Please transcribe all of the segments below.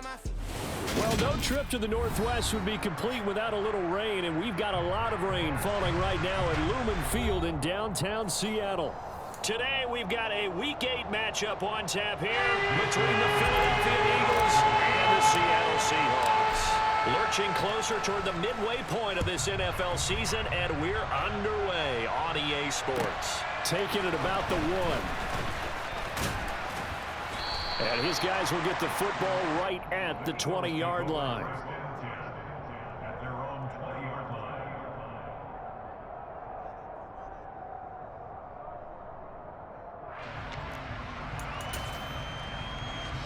Well, no trip to the Northwest would be complete without a little rain, and we've got a lot of rain falling right now at Lumen Field in downtown Seattle. Today, we've got a Week 8 matchup on tap here between the Philadelphia Eagles and the Seattle Seahawks. Lurching closer toward the midway point of this NFL season, and we're underway on EA Sports. Taking it about the 1. And his guys will get the football right at the 20-yard line. At their own 20-yard line.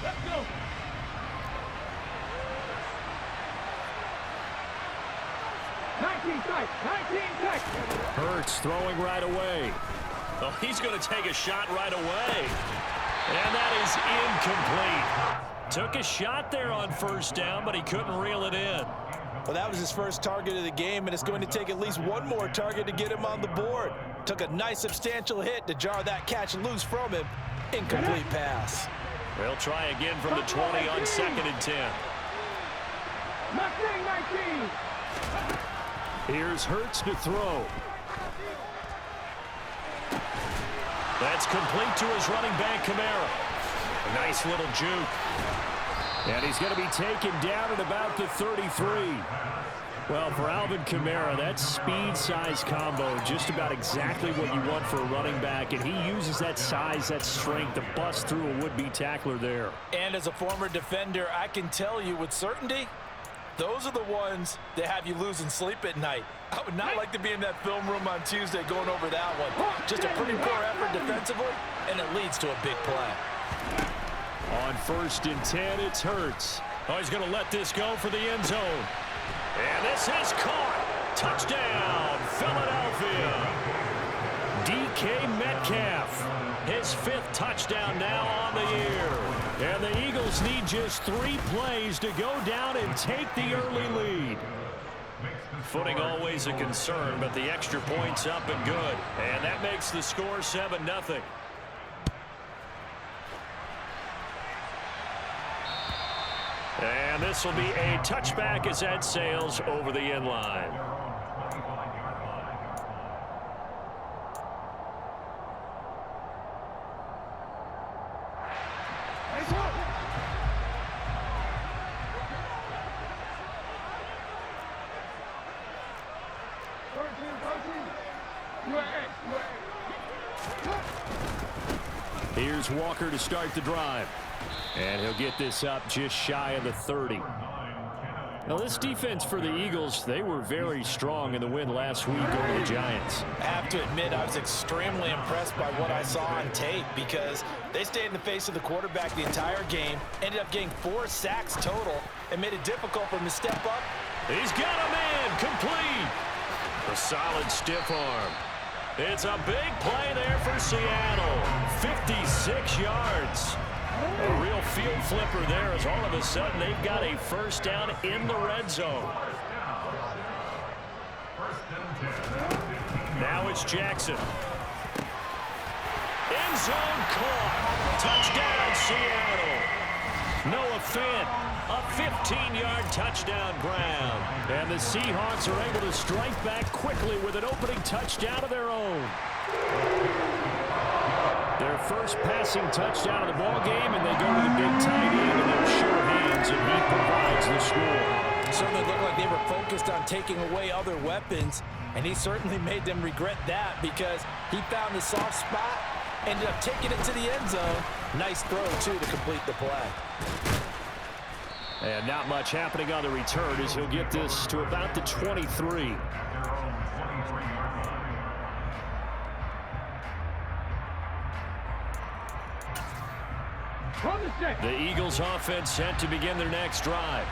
Let's go. Hurts throwing right away. Oh, he's going to take a shot right away. And that is incomplete. Took a shot there on first down, but he couldn't reel it in. Well, that was his first target of the game, and it's going to take at least one more target to get him on the board. Took a nice substantial hit to jar that catch loose from him. Incomplete pass. They'll try again from the 20 on 2nd and 10. 19. Here's Hurts to throw. That's complete to his running back, Kamara. A nice little juke. And he's going to be taken down at about the 33. Well, for Alvin Kamara, that speed-size combo, just about exactly what you want for a running back. And he uses that size, that strength to bust through a would-be tackler there. And as a former defender, I can tell you with certainty, those are the ones that have you losing sleep at night. I would not like to be in that film room on Tuesday going over that one. Just a pretty poor effort defensively, and it leads to a big play. On 1st and 10, it's Hurts. Oh, he's going to let this go for the end zone. And this is caught. Touchdown, Philadelphia. DK Metcalf. His 5th touchdown now on the year. And the Eagles need just 3 plays to go down and take the early lead. Footing always a concern, but the extra point's up and good. And that makes the score 7-0. And this will be a touchback as that sails over the end line. Here's Walker to start the drive. And he'll get this up just shy of the 30. Now, this defense for the Eagles, they were very strong in the win last week over the Giants. I have to admit, I was extremely impressed by what I saw on tape because they stayed in the face of the quarterback the entire game, ended up getting 4 sacks total, and made it difficult for him to step up. He's got a man complete. A solid stiff arm. It's a big play there for Seattle. 56 yards. A real field flipper there as all of a sudden they've got a first down in the red zone. Now it's Jackson. End zone caught. Touchdown, Seattle. Noah Fant, a 15-yard touchdown grab. And the Seahawks are able to strike back quickly with an opening touchdown of their own. Their first passing touchdown of the ball game, and they go to the big tight end in their sure hands, and he provides the score. Certainly looked like they were focused on taking away other weapons, and he certainly made them regret that because he found the soft spot, ended up taking it to the end zone. Nice throw, too, to complete the play. And not much happening on the return as he'll get this to about the 23. The Eagles offense set to begin their next drive.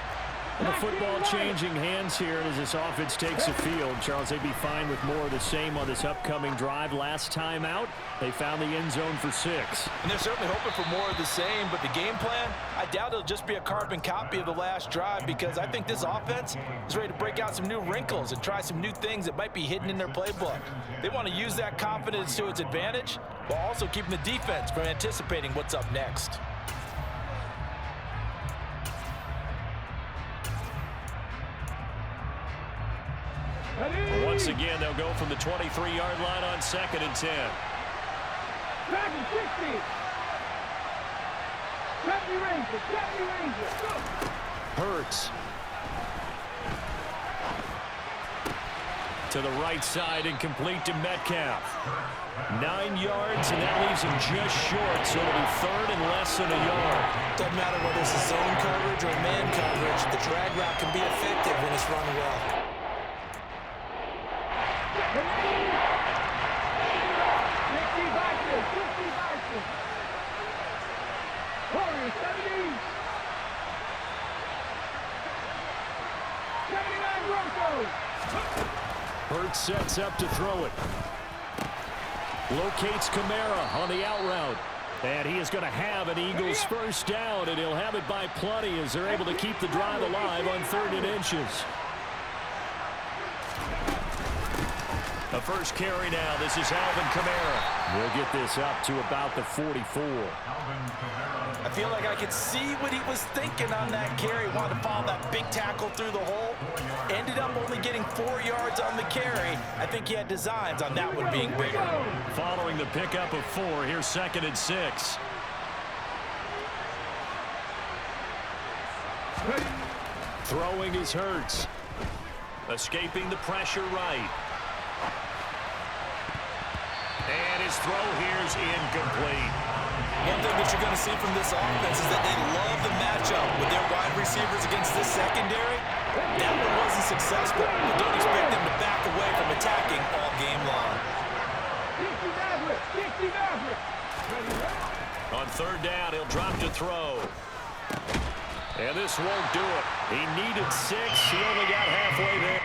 And the football changing hands here as this offense takes the field. Charles, they'd be fine with more of the same on this upcoming drive. Last time out, they found the end zone for 6. And they're certainly hoping for more of the same, but the game plan, I doubt it'll just be a carbon copy of the last drive because I think this offense is ready to break out some new wrinkles and try some new things that might be hidden in their playbook. They want to use that confidence to its advantage while also keeping the defense from anticipating what's up next. Once again, they'll go from the 23-yard line on 2nd and 10. Back and 60. 70 Rangers. Go. Hurts. To the right side and complete to Metcalf. 9 yards, and that leaves him just short, so it'll be 3rd and less than a yard. Doesn't matter whether it's a zone coverage or man coverage, the drag route can be effective when it's run well. Warriors, 70. 79 Broncos. Hurts sets up to throw it. Locates Kamara on the out route. And he is going to have an Eagles first down, and he'll have it by plenty as they're able to keep the drive alive on 3rd and inches. The first carry now. This is Alvin Kamara. We'll get this up to about the 44. I feel like I could see what he was thinking on that carry. Wanted to follow that big tackle through the hole. Ended up only getting 4 yards on the carry. I think he had designs on that one being bigger. Following the pickup of 4, here's 2nd and 6. Throwing is Hurts. Escaping the pressure right. And his throw here's incomplete. One thing that you're going to see from this offense is that they love the matchup with their wide receivers against this secondary. That one wasn't successful, but don't expect them to back away from attacking all game long. On 3rd down, he'll drop to throw. And this won't do it. He needed 6. He only got halfway there.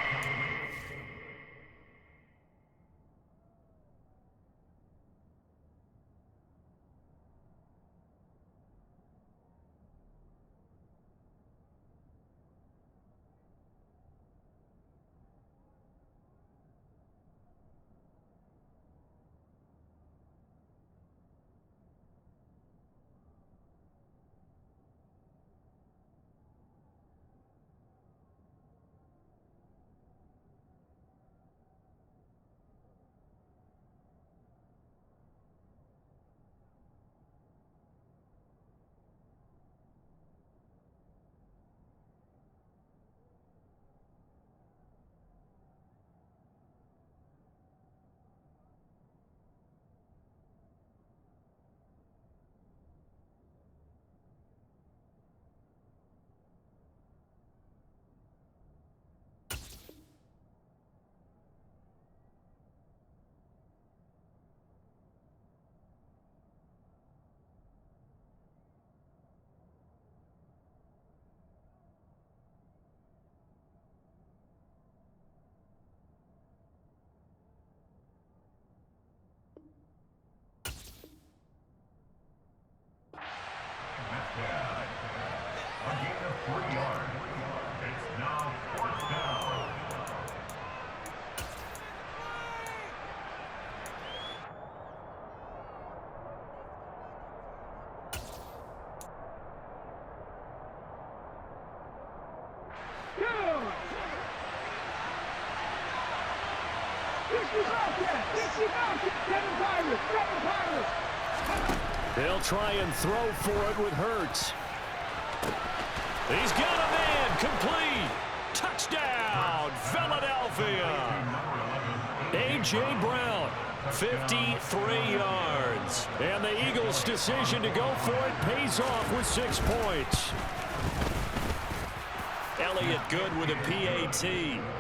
They'll try and throw for it with Hurts. He's got a man complete. Touchdown, Philadelphia. A.J. Brown, 53 yards. And the Eagles' decision to go for it pays off with 6 points. Elliott good with a PAT,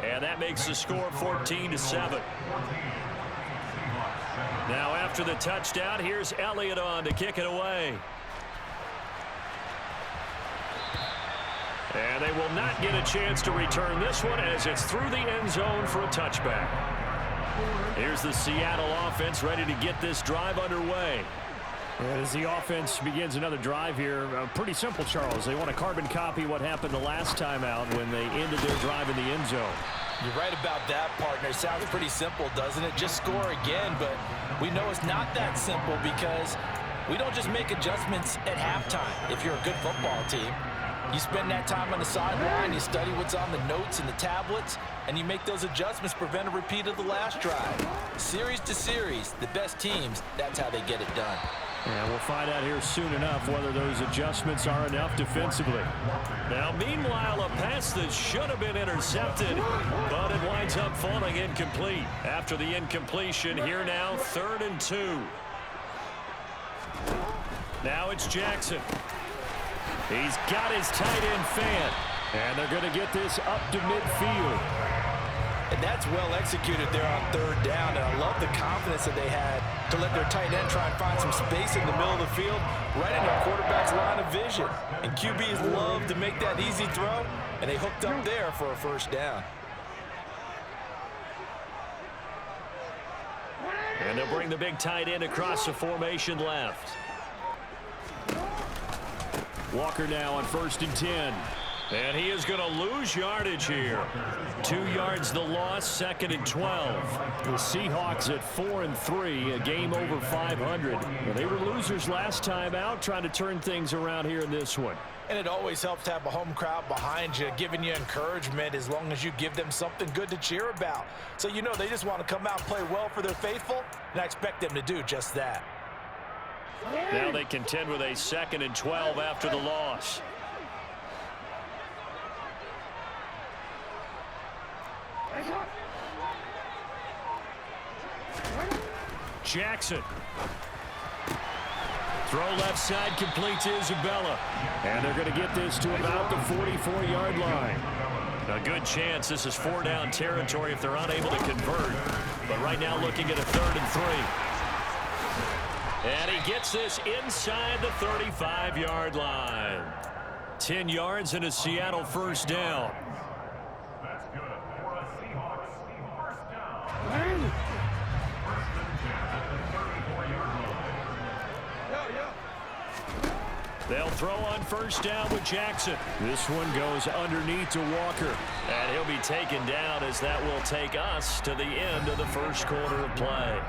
and that makes the score 14-7. Now after the touchdown, here's Elliott on to kick it away. And they will not get a chance to return this one as it's through the end zone for a touchback. Here's the Seattle offense ready to get this drive underway. And as the offense begins another drive here, pretty simple, Charles. They want to carbon copy what happened the last time out when they ended their drive in the end zone. You're right about that, partner. Sounds pretty simple, doesn't it? Just score again, but we know it's not that simple because we don't just make adjustments at halftime if you're a good football team. You spend that time on the sideline, you study what's on the notes and the tablets, and you make those adjustments to prevent a repeat of the last drive. Series to series, the best teams, that's how they get it done. And we'll find out here soon enough whether those adjustments are enough defensively. Now, meanwhile, a pass that should have been intercepted, but it winds up falling incomplete. After the incompletion, here now, 3rd and 2. Now it's Jackson. He's got his tight end fan, and they're going to get this up to midfield. And that's well executed there on 3rd down, and I love the confidence that they had to let their tight end try and find some space in the middle of the field, right in their quarterback's line of vision. And QBs love to make that easy throw, and they hooked up there for a 1st down. And they'll bring the big tight end across the formation left. Walker now on 1st and 10. And he is going to lose yardage here. 2 yards the loss, 2nd and 12. The Seahawks at 4 and 3, a game over 500. Well, they were losers last time out, trying to turn things around here in this one. And it always helps to have a home crowd behind you, giving you encouragement as long as you give them something good to cheer about. So you know they just want to come out and play well for their faithful, and I expect them to do just that. Now they contend with a 2nd and 12 after the loss. Jackson. Throw left side, complete to Isabella. And they're going to get this to about the 44-yard line. A good chance this is 4-down territory if they're unable to convert. But right now looking at a 3rd and 3. And he gets this inside the 35-yard line. 10 yards and a Seattle 1st down. That's good for a Seahawks 1st down. 1st and 10 at the 34-yard line. They'll throw on 1st down with Jackson. This one goes underneath to Walker. And he'll be taken down as that will take us to the end of the 1st quarter of play.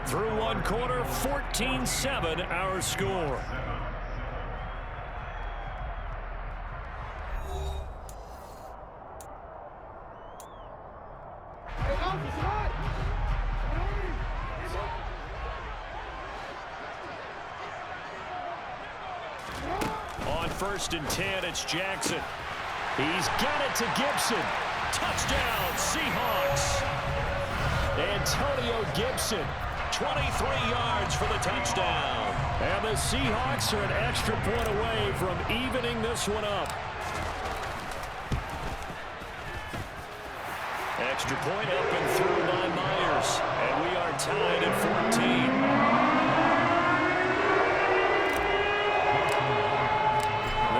Through 1 quarter, 14-7 our score. On 1st and 10, it's Jackson. He's got it to Gibson. Touchdown, Seahawks. Antonio Gibson, 23 yards for the touchdown. And the Seahawks are an extra point away from evening this one up. Extra point up and through by Myers. And we are tied at 14.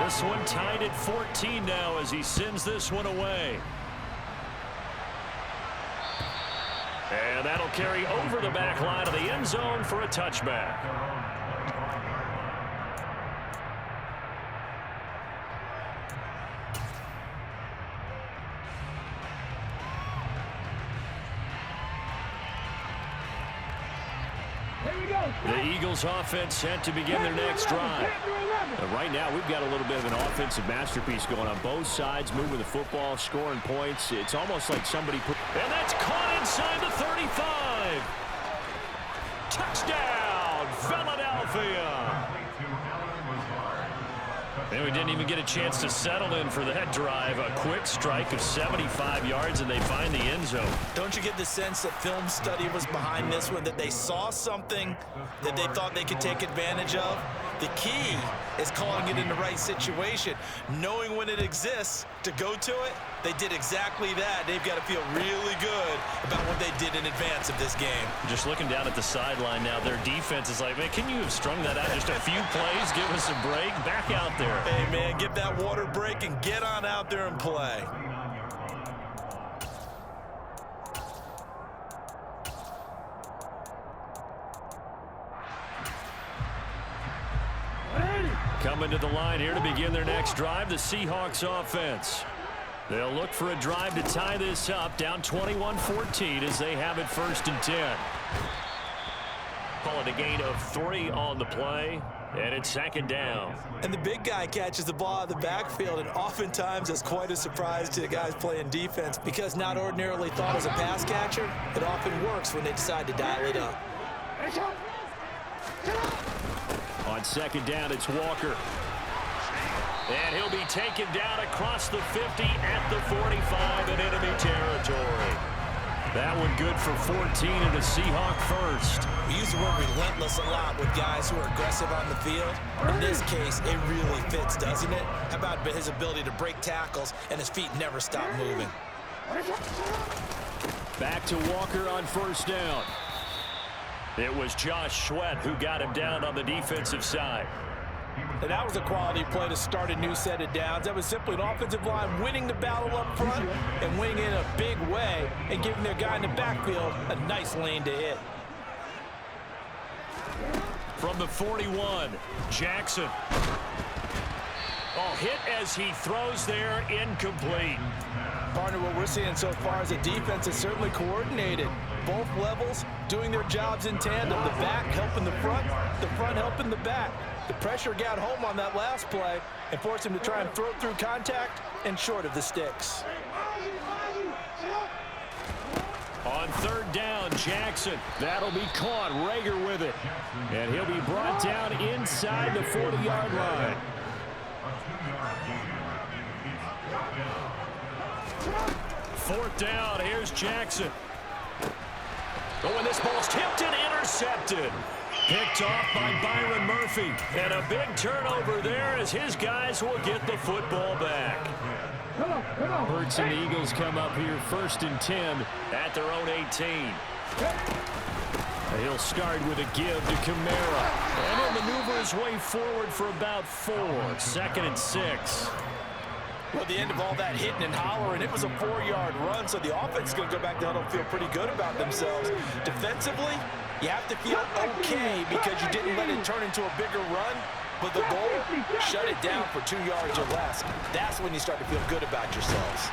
This one tied at 14 now as he sends this one away. And that'll carry over the back line of the end zone for a touchback. The Eagles offense set to begin their next drive. Right now, we've got a little bit of an offensive masterpiece going on both sides, moving the football, scoring points. It's almost like somebody put... And that's caught inside the 35. Touchdown, Philadelphia. And we didn't even get a chance to settle in for that drive. A quick strike of 75 yards, and they find the end zone. Don't you get the sense that film study was behind this one, that they saw something that they thought they could take advantage of? The key is calling it in the right situation, knowing when it exists to go to it. They did exactly that. They've got to feel really good about what they did in advance of this game. Just looking down at the sideline now, their defense is like, man, can you have strung that out just a few plays? Give us a break. Back out there. Hey, man, get that water break and get on out there and play. Coming to the line here to begin their next drive, the Seahawks offense. They'll look for a drive to tie this up, down 21-14 as they have it 1st and 10. Call it a gain of 3 on the play. And it's second down. And the big guy catches the ball out of the backfield, and oftentimes it's quite a surprise to the guys playing defense because not ordinarily thought as a pass catcher, it often works when they decide to dial it up. On second down, it's Walker. And he'll be taken down across the 50 at the 45 in enemy territory. That one good for 14 and a Seahawk first. We use the word relentless a lot with guys who are aggressive on the field. In this case, it really fits, doesn't it? How about his ability to break tackles and his feet never stop moving? Back to Walker on first down. It was Josh Sweat who got him down on the defensive side. And that was a quality play to start a new set of downs. That was simply an offensive line winning the battle up front and winning in a big way and giving their guy in the backfield a nice lane to hit. From the 41, Jackson. Oh, hit as he throws there, incomplete. Partner, what we're seeing so far is a defense that's certainly coordinated. Both levels doing their jobs in tandem. The back helping the front helping the back. The pressure got home on that last play and forced him to try and throw through contact and short of the sticks. On third down, Jackson. That'll be caught. Rager with it. And he'll be brought down inside the 40-yard line. Fourth down, here's Jackson. Oh, and this ball's tipped and intercepted. Picked off by Byron Murphy. And a big turnover there as his guys will get the football back. Hurts and the Eagles come up here first and 10 at their own 18. He'll start with a give to Kamara. And he'll maneuver his way forward for about 4. Second and 6. Well, at the end of all that hitting and hollering, it was a 4-yard run, so the offense is going to go back down and feel pretty good about themselves. Defensively, you have to feel okay because you didn't let it turn into a bigger run, but the goal, shut it down for 2 yards or less. That's when you start to feel good about yourselves.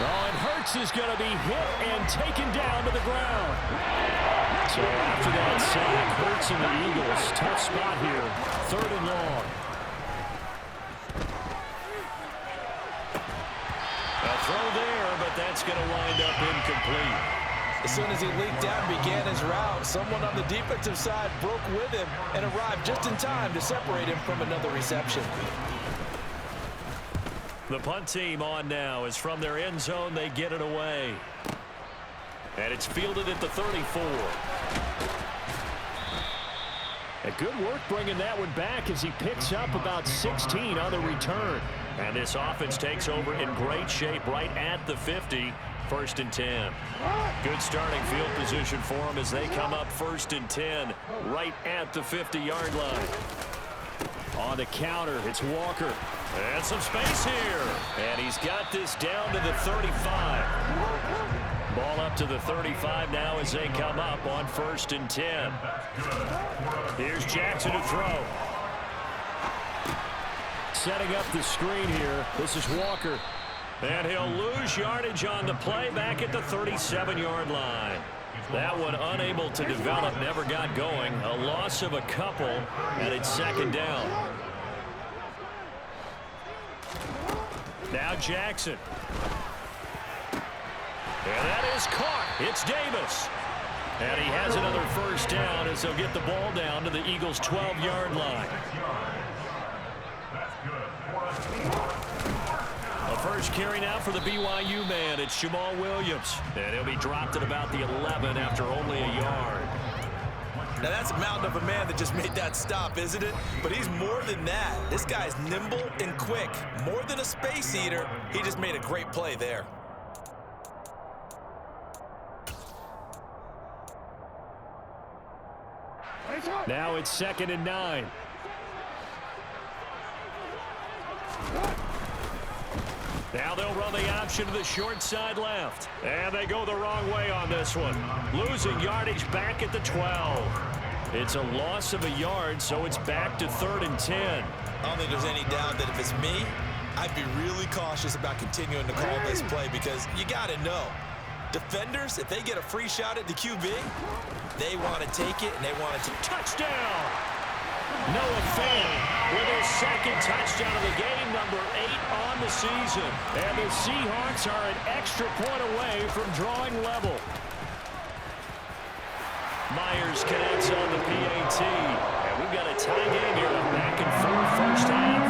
Oh, and Hurts is going to be hit and taken down to the ground. So after that sack, Hurts and the Eagles, tough spot here, third and long. A throw there, but that's going to wind up incomplete. As soon as he leaked out and began his route, someone on the defensive side broke with him and arrived just in time to separate him from another reception. The punt team on now is from their end zone. They get it away. And it's fielded at the 34. A good work bringing that one back as he picks up about 16 on the return. And this offense takes over in great shape right at the 50. First and 10. Good starting field position for them as they come up first and 10 right at the 50-yard line. On the counter, it's Walker. And some space here. And he's got this down to the 35. Ball up to the 35 now as they come up on first and 10. Here's Jackson to throw. Setting up the screen here. This is Walker. And he'll lose yardage on the play back at the 37-yard line. That one unable to develop, never got going. A loss of a couple, and it's second down. Now Jackson. And that is caught. It's Davis. And he has another first down as they'll get the ball down to the Eagles' 12-yard line. First carry now for the BYU man. It's Jamal Williams. And he'll be dropped at about the 11 after only a yard. Now that's a mountain of a man that just made that stop, isn't it? But he's more than that. This guy's nimble and quick. More than a space eater. He just made a great play there. Now it's second and 9. Now they'll run the option to the short side left. And they go the wrong way on this one. Losing yardage back at the 12. It's a loss of a yard, so it's back to third and 10. I don't think there's any doubt that if it's me, I'd be really cautious about continuing to call this play because you got to know. Defenders, if they get a free shot at the QB, they want to take it and they want it to touchdown. Noah Fant with his second touchdown of the game, number 8 on the season. And the Seahawks are an extra point away from drawing level. Myers connects on the PAT. And we've got a tie game here, back and forth first half.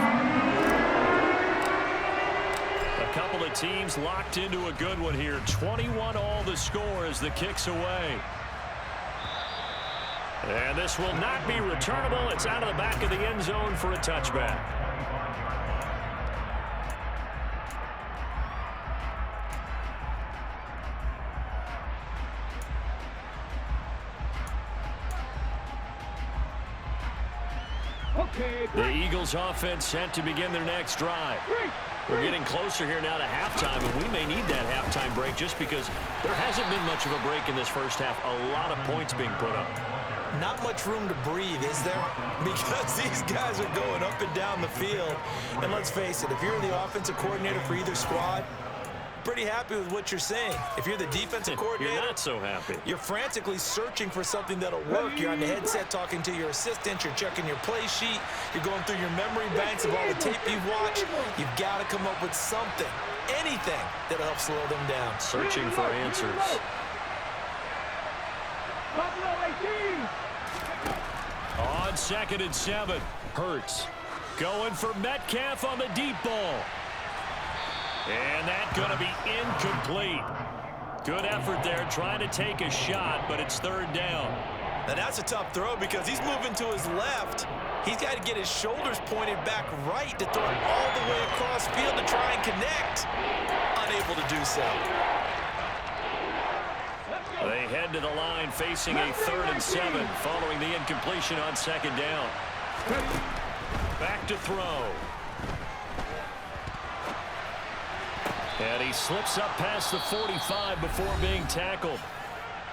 A couple of teams locked into a good one here. 21 all the score as the kick's away. And this will not be returnable. It's out of the back of the end zone for a touchback. The Eagles offense set to begin their next drive. We're getting closer here now to halftime, and we may need that halftime break just because there hasn't been much of a break in this first half. A lot of points being put up. Not much room to breathe, is there? Because these guys are going up and down the field. And let's face it, if you're the offensive coordinator for either squad, pretty happy with what you're saying. If you're the defensive coordinator, you're not so happy. You're frantically searching for something that'll work. You're on the headset talking to your assistant. You're checking your play sheet. You're going through your memory banks of all the tape you've watched. You've got to come up with something, anything that'll help slow them down. Searching for answers. On 2nd and 7, Hurts going for Metcalf on the deep ball. And that's going to be incomplete. Good effort there trying to take a shot, but it's 3rd down. Now that's a tough throw because he's moving to his left. He's got to get his shoulders pointed back right to throw it all the way across field to try and connect. Unable to do so. They head to the line facing a 3rd and 7 following the incompletion on 2nd down. Back to throw. And he slips up past the 45 before being tackled.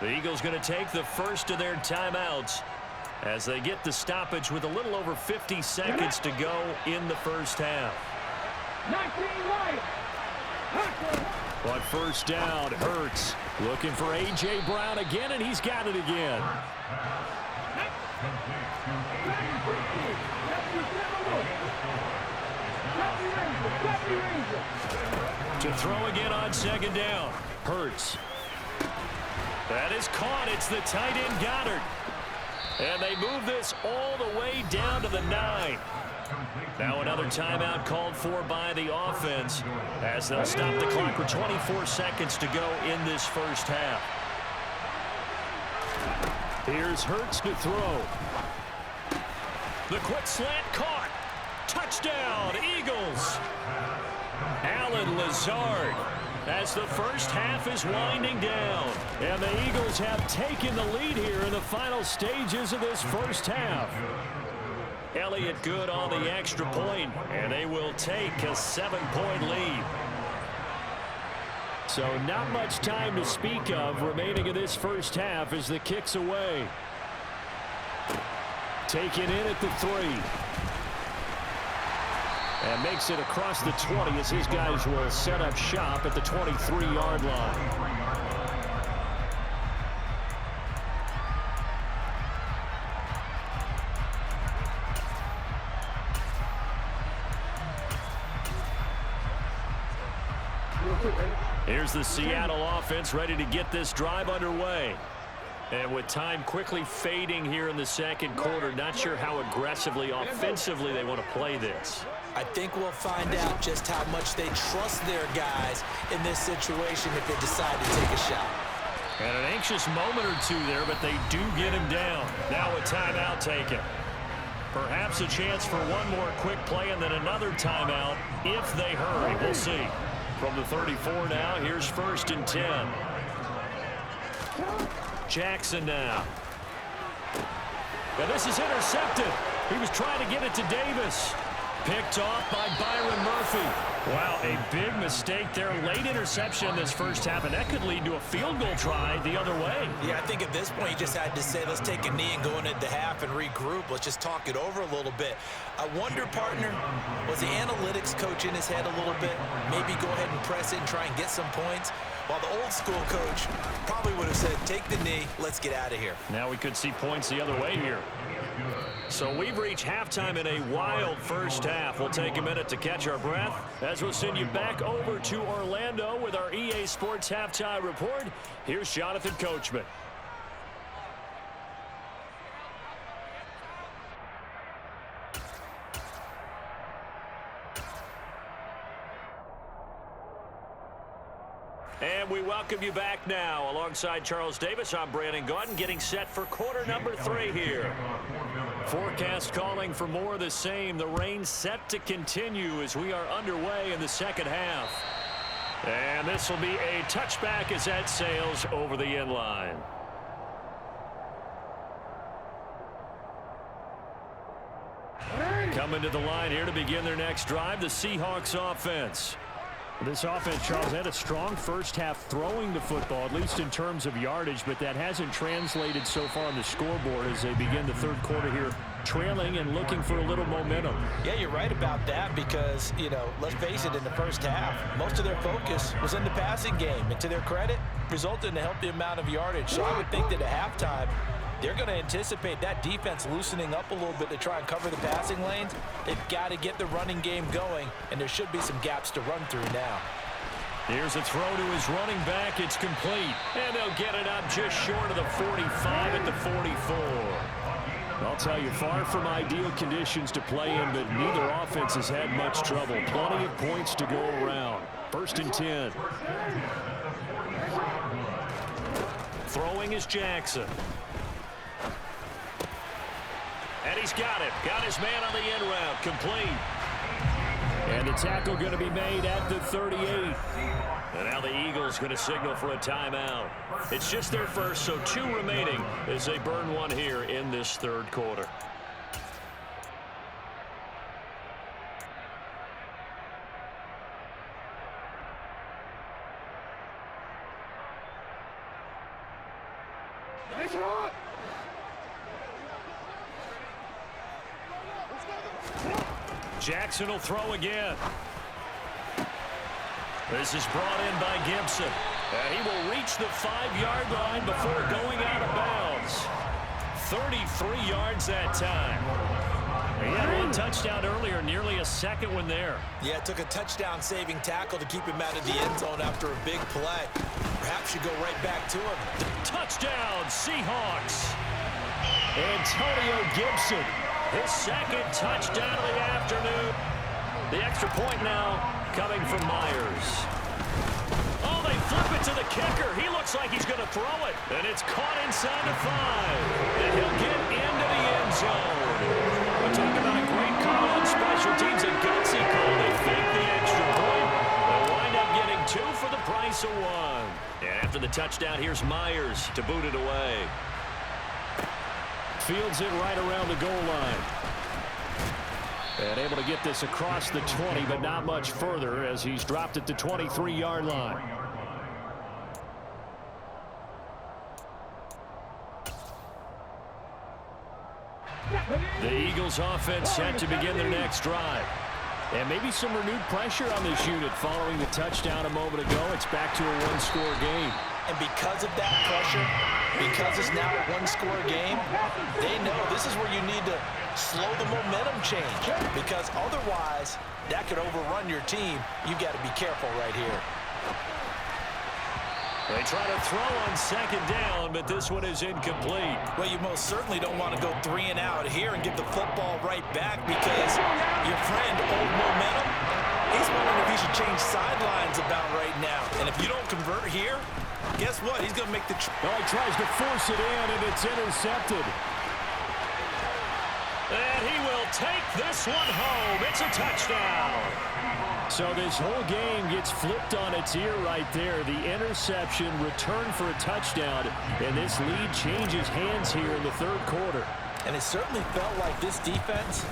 The Eagles going to take the first of their timeouts as they get the stoppage with a little over 50 seconds to go in the first half. On 1st down, Hurts looking for A.J. Brown again, and he's got it again. To throw again on 2nd down. Hurts. That is caught. It's the tight end Goddard. And they move this all the way down to the 9. Now another timeout called for by the offense as they'll stop the clock with 24 seconds to go in this first half. Here's Hurts to throw. The quick slant caught. Touchdown, Eagles. Allen Lazard as the first half is winding down. And the Eagles have taken the lead here in the final stages of this first half. Elliott good on the extra point, and they will take a 7-point lead. So not much time to speak of remaining in this first half as the kick's away. Taken in at the 3. And makes it across the 20 as his guys will set up shop at the 23-yard line. Here's the Seattle offense ready to get this drive underway. And with time quickly fading here in the second quarter, not sure how aggressively, offensively they want to play this. I think we'll find out just how much they trust their guys in this situation if they decide to take a shot. And an anxious moment or two there, but they do get him down. Now a timeout taken. Perhaps a chance for one more quick play and then another timeout if they hurry. We'll see. From the 34 now, here's 1st and 10. Jackson now. And this is intercepted. He was trying to get it to Davis. Picked off by Byron Murphy. Wow, a big mistake there. Late interception in this first half, and that could lead to a field goal try the other way. Yeah, I think at this point you just had to say, let's take a knee and go into the half and regroup. Let's just talk it over a little bit. I wonder, partner, was the analytics coach in his head a little bit? Maybe go ahead and press it and try and get some points? While the old school coach probably would have said, take the knee, let's get out of here. Now we could see points the other way here. So we've reached halftime in a wild first half. We'll take a minute to catch our breath as we'll send you back over to Orlando with our EA Sports Halftime Report. Here's Jonathan Coachman. And we welcome you back now. Alongside Charles Davis, I'm Brandon Gaudin, getting set for quarter number 3 here. Forecast calling for more of the same. The rain set to continue as we are underway in the second half. And this will be a touchback as that sails over the end line. Coming to the line here to begin their next drive, the Seahawks offense. This offense, Charles, had a strong first half throwing the football, at least in terms of yardage, but that hasn't translated so far on the scoreboard as they begin the third quarter here, trailing and looking for a little momentum. Yeah, you're right about that because, you know, let's face it, in the first half, most of their focus was in the passing game. And to their credit, resulted in a healthy amount of yardage. So I would think that at halftime, they're going to anticipate that defense loosening up a little bit to try and cover the passing lanes. They've got to get the running game going, and there should be some gaps to run through now. Here's a throw to his running back. It's complete. And they'll get it up just short of the 45 at the 44. I'll tell you, far from ideal conditions to play in, but neither offense has had much trouble. Plenty of points to go around. 1st and 10. Throwing is Jackson. And he's got it. Got his man on the end route. Complete. And the tackle going to be made at the 38. And now the Eagles going to signal for a timeout. It's just their first, so 2 remaining as they burn one here in this third quarter. Jackson will throw again. This is brought in by Gibson. And he will reach the 5-yard line before going out of bounds. 33 yards that time. He had one touchdown earlier, nearly a second one there. Yeah, it took a touchdown-saving tackle to keep him out of the end zone after a big play. Perhaps you go right back to him. Touchdown, Seahawks. Antonio Gibson, his 2nd touchdown of the afternoon. The extra point now coming from Myers. Oh, they flip it to the kicker. He looks like he's going to throw it. And it's caught inside the 5. And he'll get into the end zone. We're talking about a great call on special teams. A gutsy call. They fake the extra point. They'll wind up getting 2 for the price of 1. And after the touchdown, here's Myers to boot it away. Fields it right around the goal line. And able to get this across the 20, but not much further as he's dropped at the 23-yard line. The Eagles offense set to begin their next drive. And maybe some renewed pressure on this unit following the touchdown a moment ago. It's back to a 1-score game. And because of that pressure, because it's now a 1-score game, they know this is where you need to slow the momentum change, because otherwise that could overrun your team. You got to be careful right here. They try to throw on 2nd down, but this one is incomplete. Well, you most certainly don't want to go 3 and out here and get the football right back, because your friend, Old Momentum, he's wondering if he should change sidelines about right now. And if you don't convert here, guess what? He's going to make the... Well, he tries to force it in, and it's intercepted. And he will take this one home. It's a touchdown. So this whole game gets flipped on its ear right there. The interception, return for a touchdown, and this lead changes hands here in the third quarter. And it certainly felt like this defense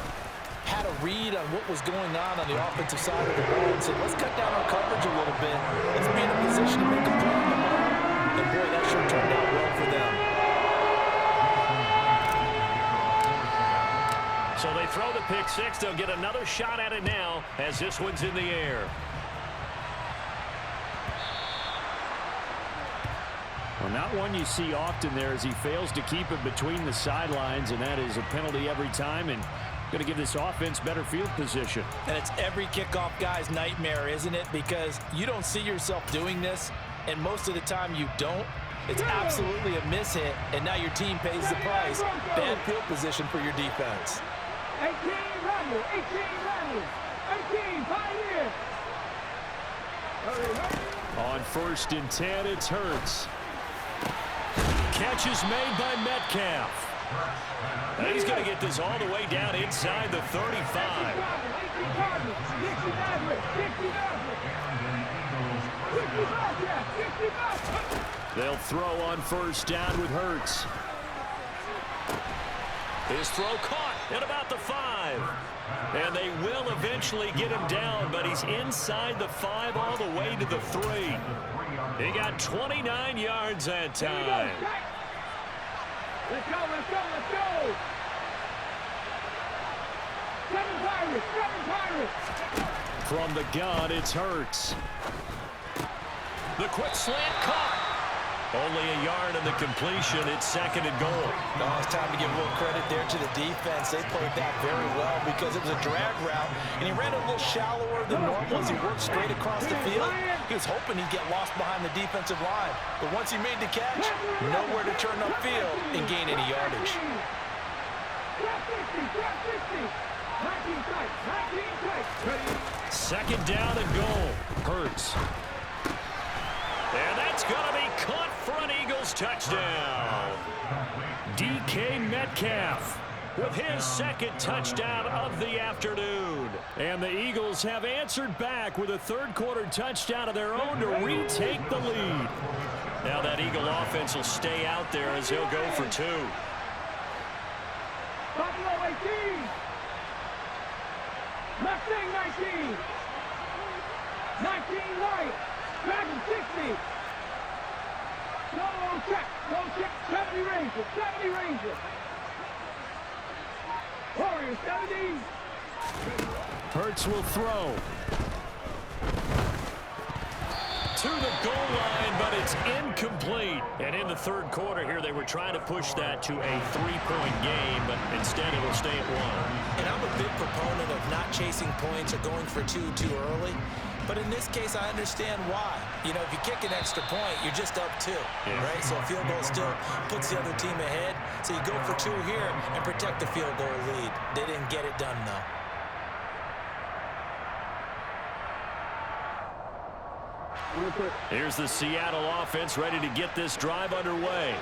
had a read on what was going on the offensive side of the ball and said, let's cut down our coverage a little bit. Let's be in a position to make a play on the ball. And boy, that sure turned out well for them. So they throw the pick 6. They'll get another shot at it now as this one's in the air. Well, not one you see often there as he fails to keep it between the sidelines, and that is a penalty every time, and going to give this offense better field position. And it's every kickoff guy's nightmare, isn't it? Because you don't see yourself doing this, and most of the time you don't. It's absolutely a mishit, and now your team pays the price. Bad field position for your defense. 18 runners, 18 Pioneer. On 1st and 10, it's Hurts. Catch is made by Metcalf. And he's going to get this all the way down inside the 35. They'll throw on 1st down with Hurts. His throw caught at about the 5. And they will eventually get him down, but he's inside the 5 all the way to the 3. He got 29 yards that time. Let's go. 7 Pirates. From the gun, it's Hurts. The quick slant caught. Only a yard in the completion. It's 2nd and goal. Oh, it's time to give a little credit there to the defense. They played that very well because it was a drag route, and he ran a little shallower than normal as he worked straight across the field. He was hoping he'd get lost behind the defensive line, but once he made the catch, nowhere to turn upfield and gain any yardage. 2nd down and goal. Hurts. And that's going to be caught for an Eagles touchdown. DK Metcalf with his 2nd touchdown of the afternoon. And the Eagles have answered back with a 3rd quarter touchdown of their own to retake the lead. Now that Eagle offense will stay out there as he'll go for 2. Buffalo 18. Mustang 19. 19 right. Dragon 60. No check. 70 Rangers. Warriors 70. Hurts will throw. To the goal line, but it's incomplete. And in the 3rd quarter here, they were trying to push that to a 3-point game, but instead it'll stay at 1. And I'm a big proponent of not chasing points or going for 2 too early. But in this case, I understand why. You know, if you kick an extra point, you're just up 2, right? So a field goal still puts the other team ahead. So you go for 2 here and protect the field goal lead. They didn't get it done, though. Here's the Seattle offense ready to get this drive underway.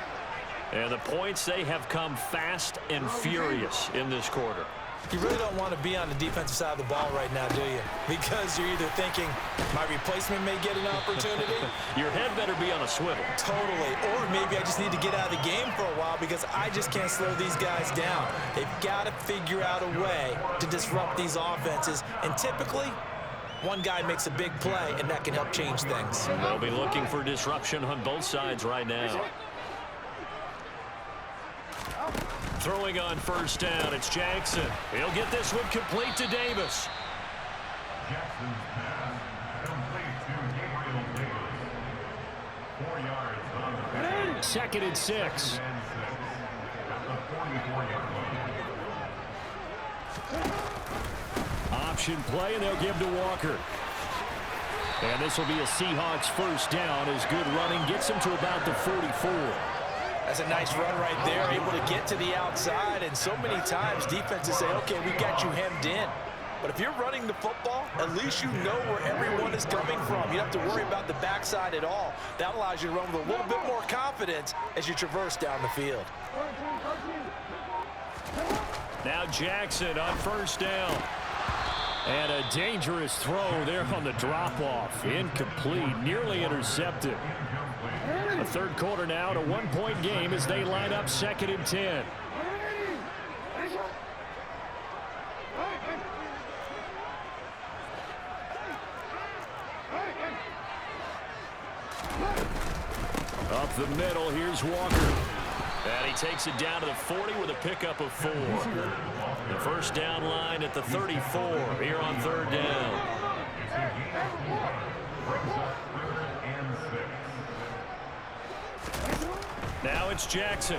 And the points, they have come fast and furious in this quarter. You really don't want to be on the defensive side of the ball right now, do you? Because you're either thinking, my replacement may get an opportunity. Your head better be on a swivel. Totally. Or maybe I just need to get out of the game for a while because I just can't slow these guys down. They've got to figure out a way to disrupt these offenses. And typically, one guy makes a big play, and that can help change things. They'll be looking for disruption on both sides right now. Throwing on 1st down, it's Jackson. He'll get this one complete to Davis. Jackson's pass complete to Gabriel Davis. 4 yards on the pitch. 2nd and 6. At the 44-yard line. Option play, and they'll give to Walker. And this will be a Seahawks 1st down as good running gets him to about the 44. That's a nice run right there, able to get to the outside. And so many times defenses say, okay, we got you hemmed in. But if you're running the football, at least you know where everyone is coming from. You don't have to worry about the backside at all. That allows you to run with a little bit more confidence as you traverse down the field. Now Jackson on 1st down. And a dangerous throw there on the drop-off. Incomplete, nearly intercepted. The 3rd quarter now, to 1-point game as they line up 2nd and 10. Up the middle, here's Walker. And he takes it down to the 40 with a pickup of 4. The 1st down line at the 34 here on 3rd down. Now it's Jackson.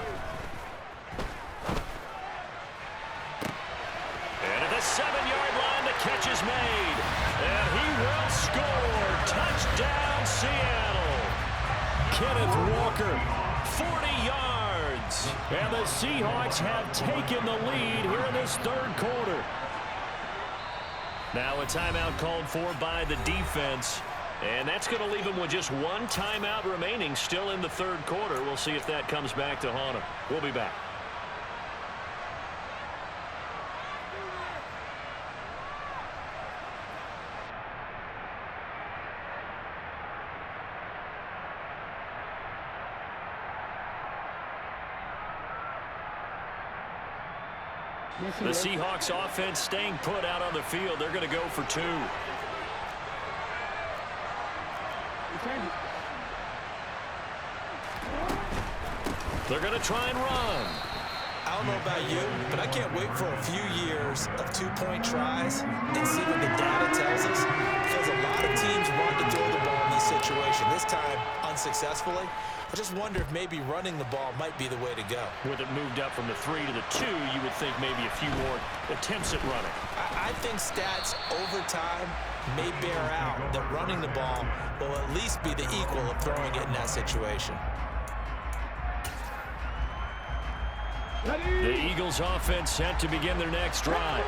And at the 7-yard line, the catch is made. And he will score. Touchdown, Seattle. Kenneth Walker, 40 yards. And the Seahawks have taken the lead here in this third quarter. Now a timeout called for by the defense. And that's going to leave him with just one timeout remaining still in the third quarter. We'll see if that comes back to haunt him. We'll be back. The Seahawks offense staying put out on the field. They're going to go for 2. They're going to try and run. I don't know about you, but I can't wait for a few years of 2-point tries and see what the data tells us, because a lot of teams want to throw the ball in this situation. This time, unsuccessfully. I just wonder if maybe running the ball might be the way to go. With it moved up from the 3 to the 2, you would think maybe a few more attempts at running. I think stats over time may bear out that running the ball will at least be the equal of throwing it in that situation. The Eagles offense set to begin their next drive.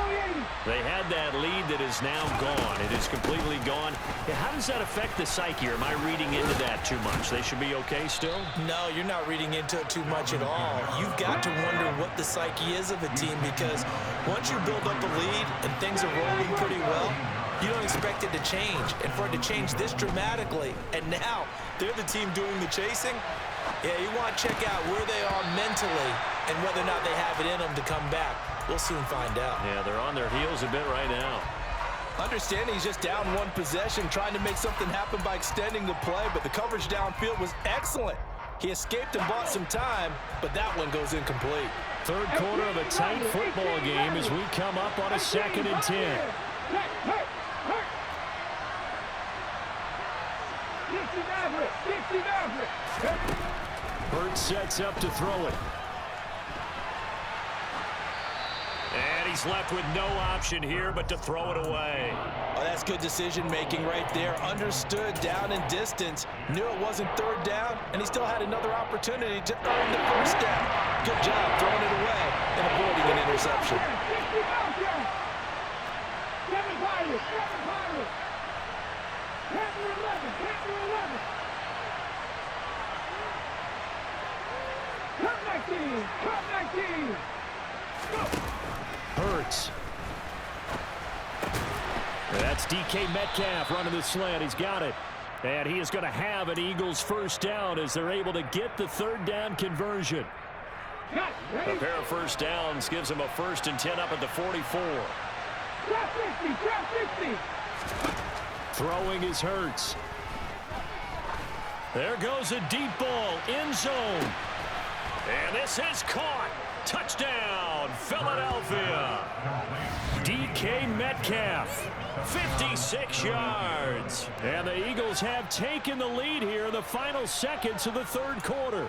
They had that lead that is now gone. It is completely gone. How does that affect the psyche? Or am I reading into that too much? They should be okay still? No, you're not reading into it too much at all. You've got to wonder what the psyche is of a team, because once you build up a lead and things are rolling pretty well, you don't expect it to change. And for it to change this dramatically, and now they're the team doing the chasing, yeah, you want to check out where they are mentally and whether or not they have it in them to come back. We'll soon find out. Yeah, they're on their heels a bit right now. Understanding he's just down one possession, trying to make something happen by extending the play, but the coverage downfield was excellent. He escaped and bought some time, but that one goes incomplete. Third quarter of a tight football game as we come up on a 2nd and 10. Burt sets up to throw it. And he's left with no option here but to throw it away. Oh, that's good decision-making right there. Understood down and distance. Knew it wasn't third down, and he still had another opportunity to earn the first down. Good job throwing it away and avoiding an interception. Hurts. That's DK Metcalf running the slant. He's got it. And he is going to have an Eagles first down as they're able to get the third down conversion. A pair of first downs gives them a 1st and 10 up at the 44. Throwing is Hurts. There goes a deep ball, end zone. And this is caught. Touchdown, Philadelphia. DK Metcalf, 56 yards. And the Eagles have taken the lead here in the final seconds of the third quarter.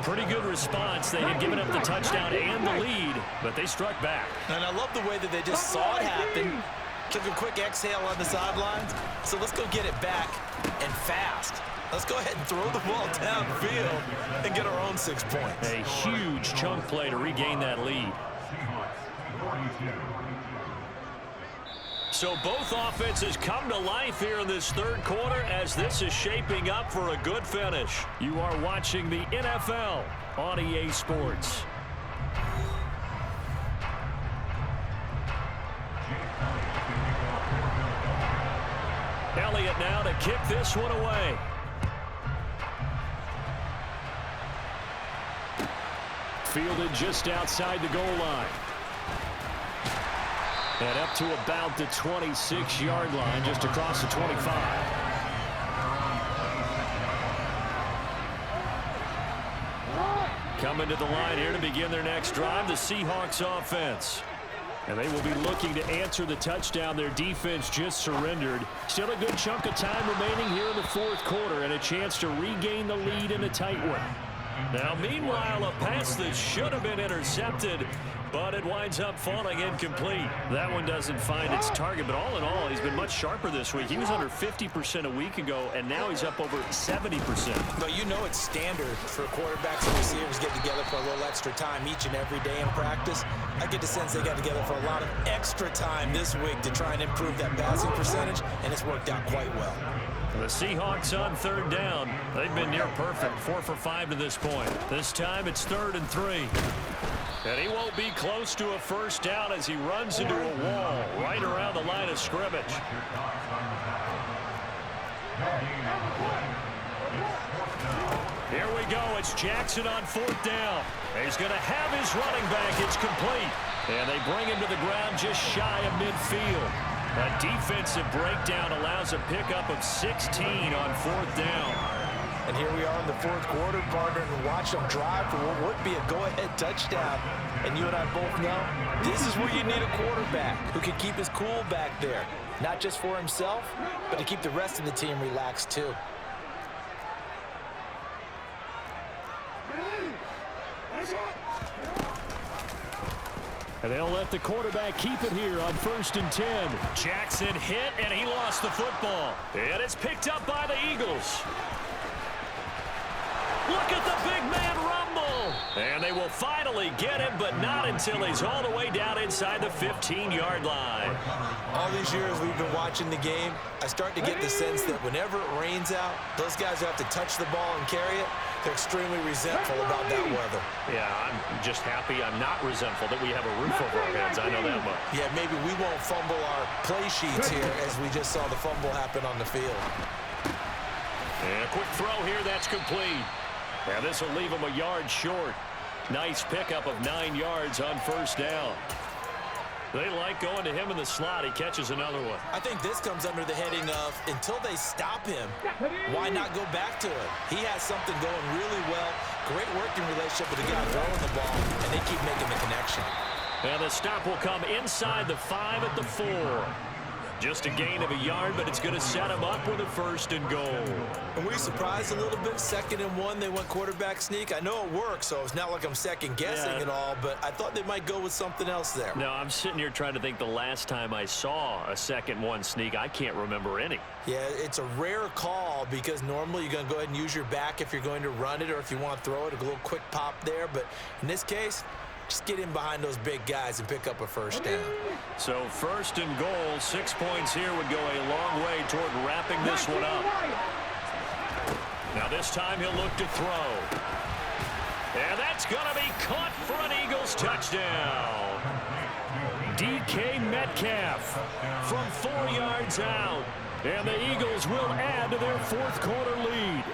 Pretty good response. They had given up the touchdown and the lead, but they struck back. And I love the way that they just saw it happen. Took a quick exhale on the sidelines. So let's go get it back and fast. Let's go ahead and throw the ball downfield and get our own 6 points. A huge chunk play to regain that lead. So both offenses come to life here in this third quarter as this is shaping up for a good finish. You are watching the NFL on EA Sports. Elliott now to kick this one away. Fielded just outside the goal line. And up to about the 26-yard line, just across the 25. Coming to the line here to begin their next drive, the Seahawks offense. And they will be looking to answer the touchdown their defense just surrendered. Still a good chunk of time remaining here in the fourth quarter and a chance to regain the lead in a tight one. Now, meanwhile, a pass that should have been intercepted, but it winds up falling incomplete. That one doesn't find its target, but all in all, he's been much sharper this week. He was under 50% a week ago, and now he's up over 70%. But you know it's standard for quarterbacks and receivers get together for a little extra time each and every day in practice. I get the sense they got together for a lot of extra time this week to try and improve that passing percentage, and it's worked out quite well. The Seahawks on third down. They've been near perfect, 4 for 5 to this point. This time it's 3rd and 3. And he won't be close to a first down as he runs into a wall right around the line of scrimmage. Here we go. It's Jackson on 4th down. He's going to have his running back. It's complete. And they bring him to the ground just shy of midfield. A defensive breakdown allows a pickup of 16 on 4th down. And here we are in the fourth quarter, partner, and watch them drive for what would be a go-ahead touchdown. And you and I both know this is where you need a quarterback who can keep his cool back there. Not just for himself, but to keep the rest of the team relaxed too. And they'll let the quarterback keep it here on 1st and 10. Jackson hit, and he lost the football. And it's picked up by the Eagles. Look at the big man rumble. And they will finally get him, but not until he's all the way down inside the 15-yard line. All these years we've been watching the game, I start to get the sense that whenever it rains out, those guys who have to touch the ball and carry it, they're extremely resentful about that weather. Yeah, I'm just happy I'm not resentful that we have a roof over our heads. I know that much. Yeah, maybe we won't fumble our play sheets here as we just saw the fumble happen on the field. And a quick throw here, that's complete. Now this will leave him a yard short. Nice pickup of 9 yards on 1st down. They like going to him in the slot. He catches another one. I think this comes under the heading of until they stop him, why not go back to it? He has something going really well. Great working relationship with the guy throwing the ball, and they keep making the connection. And the stop will come inside the 5 at the 4. Just a gain of a yard, but it's going to set him up with a 1st and goal. And we surprised a little bit. 2nd and 1, they went quarterback sneak. I know it works, so it's not like I'm second-guessing at all, but I thought they might go with something else there. No, I'm sitting here trying to think the last time I saw a 2nd 1 sneak. I can't remember any. Yeah, it's a rare call because normally you're going to go ahead and use your back if you're going to run it or if you want to throw it, a little quick pop there. But in this case, just get in behind those big guys and pick up a 1st down. So 1st and goal, 6 points here would go a long way toward wrapping this one up. Now this time he'll look to throw. And that's going to be caught for an Eagles touchdown. DK Metcalf from 4 yards out. And the Eagles will add to their 4th quarter lead.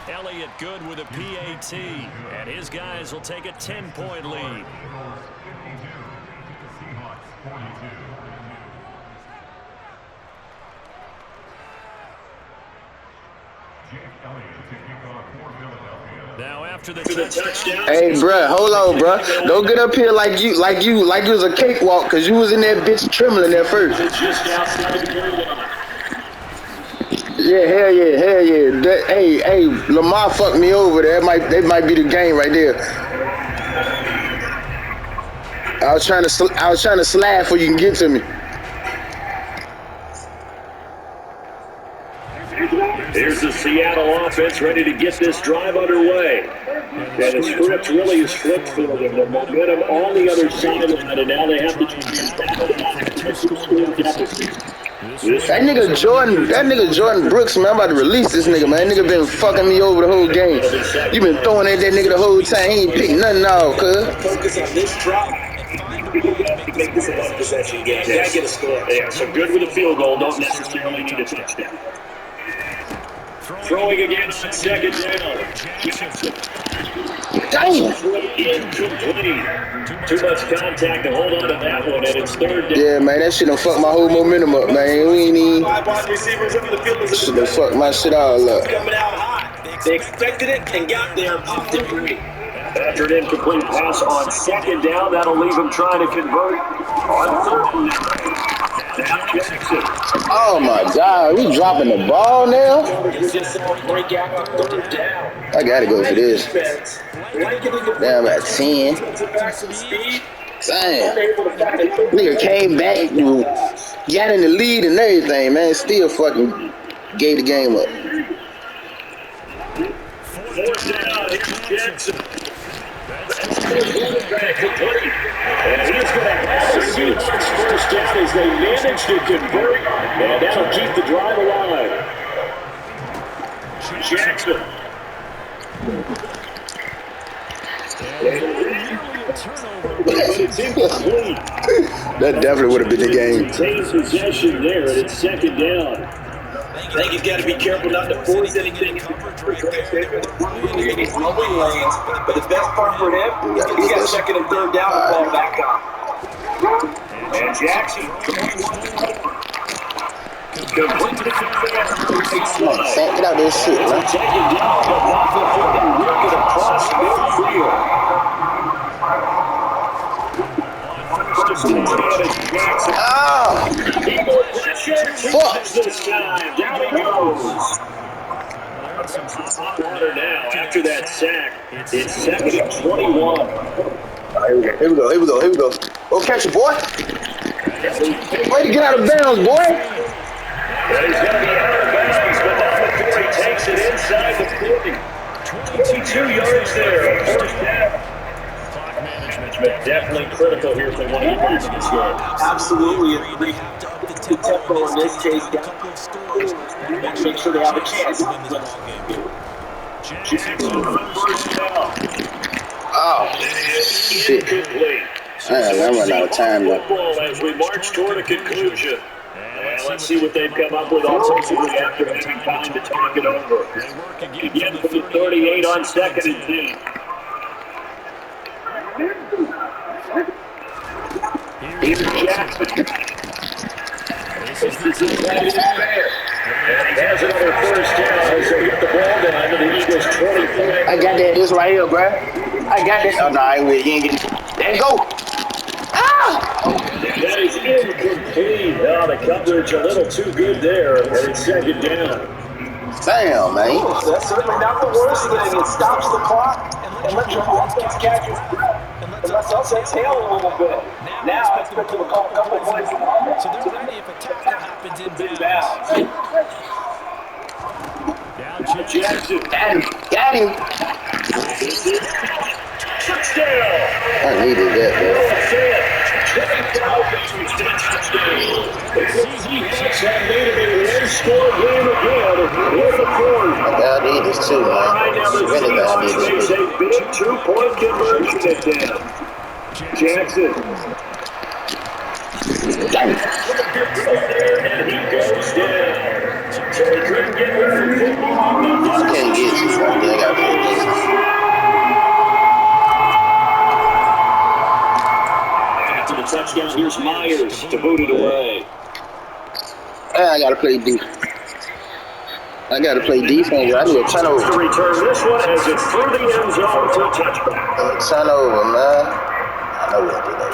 Elliott good with a PAT, and his guys will take a 10-point lead. Now after the touchdown. Hey, bruh, hold on, bruh. Don't get up here like it was a cakewalk, cause you was in that bitch trembling at first. Yeah, hell yeah. Hey, Lamar fucked me over there. That might be the game right there. I was trying to slide before you can get to me. Here's the Seattle offense ready to get this drive underway. And the script really is flipped for them. The momentum on the other sideline, and now they have to That nigga Jordan Brooks, man, I'm about to release this nigga, man. That nigga been fucking me over the whole game. You been throwing at that nigga the whole time. He ain't picked nothing off, cuz. Focus on this drop. Make this a one-possession game. Gotta get a score. Yeah, so good with a field goal. Don't necessarily need a touchdown. Throwing again on 2nd down. Damn. Incomplete. Too much contact to hold on to that one, and it's 3rd down. Yeah, man, that shit done fucked my whole momentum up, man. We ain't even. Shit done fucked my shit all up. Coming out hot. They expected it and got there off the 3. After an incomplete pass on second down, that'll leave him trying to convert on third down. Now Jackson. Oh my God, we dropping the ball now? I gotta go for this. Damn, at 10. Damn. Nigga came back, got in the lead and everything, man. Still fucking gave the game up. Fourth down, here's Jackson. Complete. And he's going to have a Seahawks first down as they manage to convert. And that'll keep the drive alive. Jackson. It's incomplete. That definitely would have been the game. Maintain possession there, and it's second down. I think he's got to be careful not to force anything. He's rolling lanes, but the best part for him, he's got second and third down to fall back on. And Jackson. Get out this shit, man. Taken down, but not before they work it across midfield. Oh! Fuck! This time, down he goes. Water now after that sack. It's second and 21. Here we go. Oh, catch it, boy. Way to get out of bounds, boy. Well, he's going to be out of bounds, but not before he takes it inside the 40. 22 yards there. First down. Definitely critical here if they want to get back in this game. Absolutely. The tempo in this chase down. Make sure they have a chance. Jackson for the first down. Oh, shit. I'm running out of time, though. Football as we march toward a conclusion. And let's see what they've come up with offensively after having time to talk it over. Again for the 38 on second and 10. Here's Jackson. This is fair. And he has another first down as they get the ball down to the Eagles' 20. I got that. This right here, bro. I got that. Oh, no, I ain't with you. Ain't getting. There you go. Ah! That is incomplete. Oh, the coverage a little too good there. And it's second down. Damn, man. That's certainly not the worst thing. It stops the clock and lets your offense catch his breath. And lets us exhale a little bit. Now I expect them to call a couple points. So they're ready if a tackle happens in bounds. Jackson. Got him. Touchdown. I needed that, bro. Seahawks have made it a one-score game again. With the corner. I need this too, man. All right, now the Really bad. I need Seahawks this face too. a big two-point conversion at them. Jackson. Damn. And he goes down. So he couldn't get rid of the football. I can't get you, bro. I gotta play this. To the touchdown, here's Myers to boot it away. I gotta play defense. I need a turnover. To return this one as it's through the end zone for a touchback. Turnover, man. I know what to do that.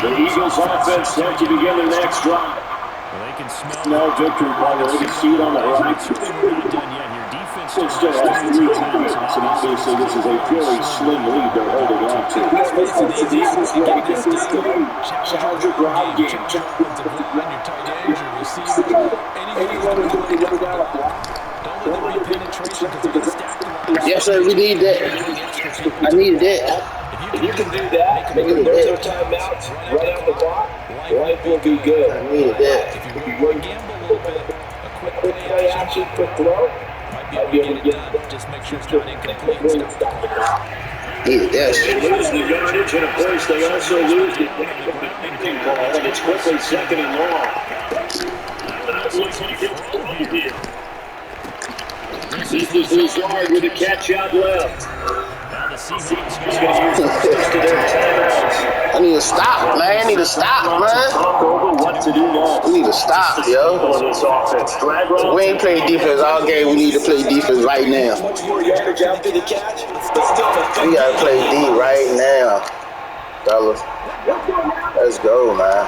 The Eagles offense set to begin their next drive. They can No victory ball. They can see it on the right. Still has 3 timeouts, and obviously this is a very slim lead they're holding on to. Challenge your ground game. Yes, sir, we need that. I needed that. If you can do that, make them their timeouts, run out the clock, life will be good. I needed that. If you want to gamble a little bit, a quick play action, quick throw, might be able to get it done. Just make sure it's not incomplete and stop the clock. Needed that. They lose the yardage, and of course they also lose the kicking ball, and it's quickly second and long. Looks like it's over here. This is Lazard with a catch out left. He's going to use to their timeouts. I I need to stop, man. I need to stop, man. Talk over what to do next. We need to stop, yo. For this offense. Drag routes. We ain't played defense all game. We need to play defense right now. Much more yardage after the catch, but still We gotta play D right now, fellas. Let's go, man.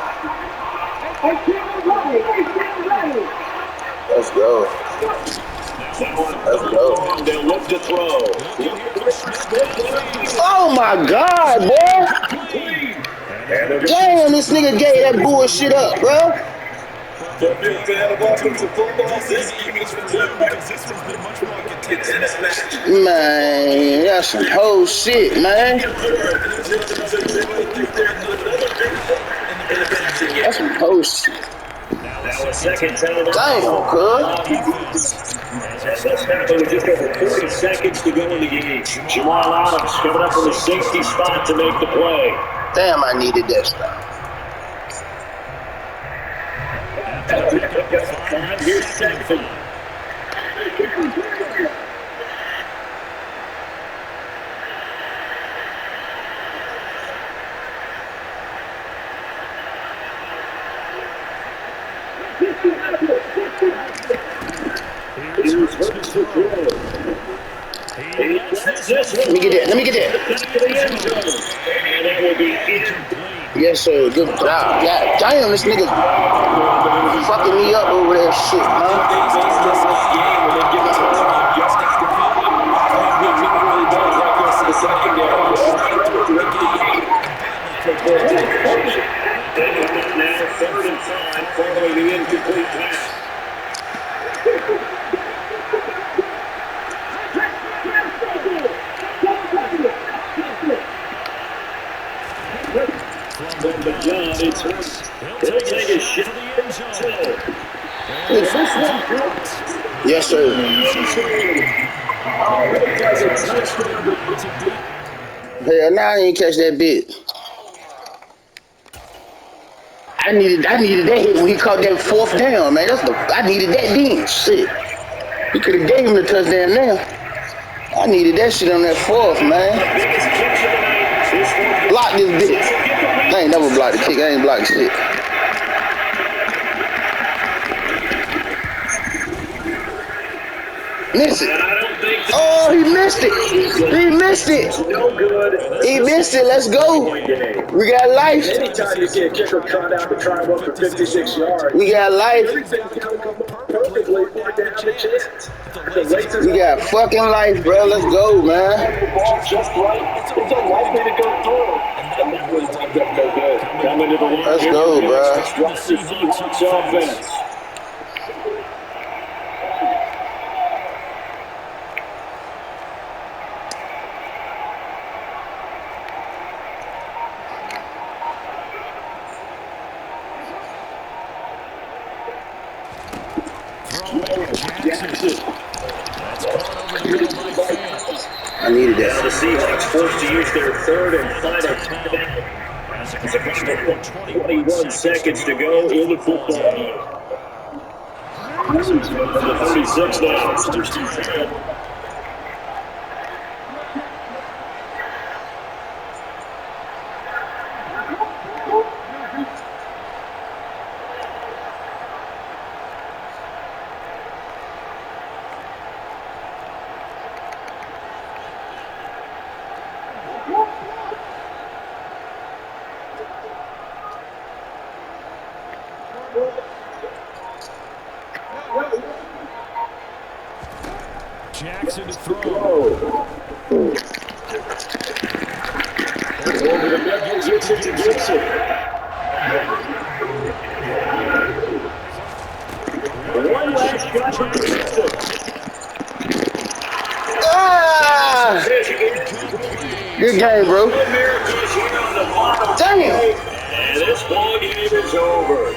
Let's go. Let's go. They'll look to throw. Oh my God, boy! Damn, this nigga gave that bullshit up, bro. If you're a fan of offensive football, this evening's for two. Man, that's some whole shit, man. That's some whole shit. Now a second down. Damn, cuz. This happened with just over 40 seconds to go in the game. Jamal Adams coming up from the safety spot to make the play. Damn, I needed that stuff. Here's second. Let me get that. Let me get that. Yes, sir. Good job. God damn, this nigga fucking me up over that shit, man. Now third and 5 following the incomplete pass. From the gun, it's he'll take a shot to the end zone. Yes, sir. Hell, nah, I ain't catch that bit. I needed that hit when he caught that fourth down, man. I needed that then. Shit. He could have gave him the touchdown now. I needed that shit on that fourth, man. Block this bitch. I ain't never blocked the kick. I ain't blocked shit. Miss it. Oh, he missed it. He missed it. No good. He missed it. Let's go. We got life. Anytime you see a kicker come down to try and run for 56 yards, We got life. everything's got to come up perfectly for it to have a chance. The Lakers We got fucking life, bro. Let's go, man. have the ball just right. It's unlikely to go through. And that really timed up no good. Coming to the line. Let's go, bro. Disrupt the Seahawks offense. I needed Now that. the Seahawks forced to use their third and final timeout. It's about 21 seconds to go in the football game. Number 36 now. First and 10. Jackson to throw. Over the middle, Gibson to Gibson. One last shot for Gibson. Ah! Good game, bro. Miracle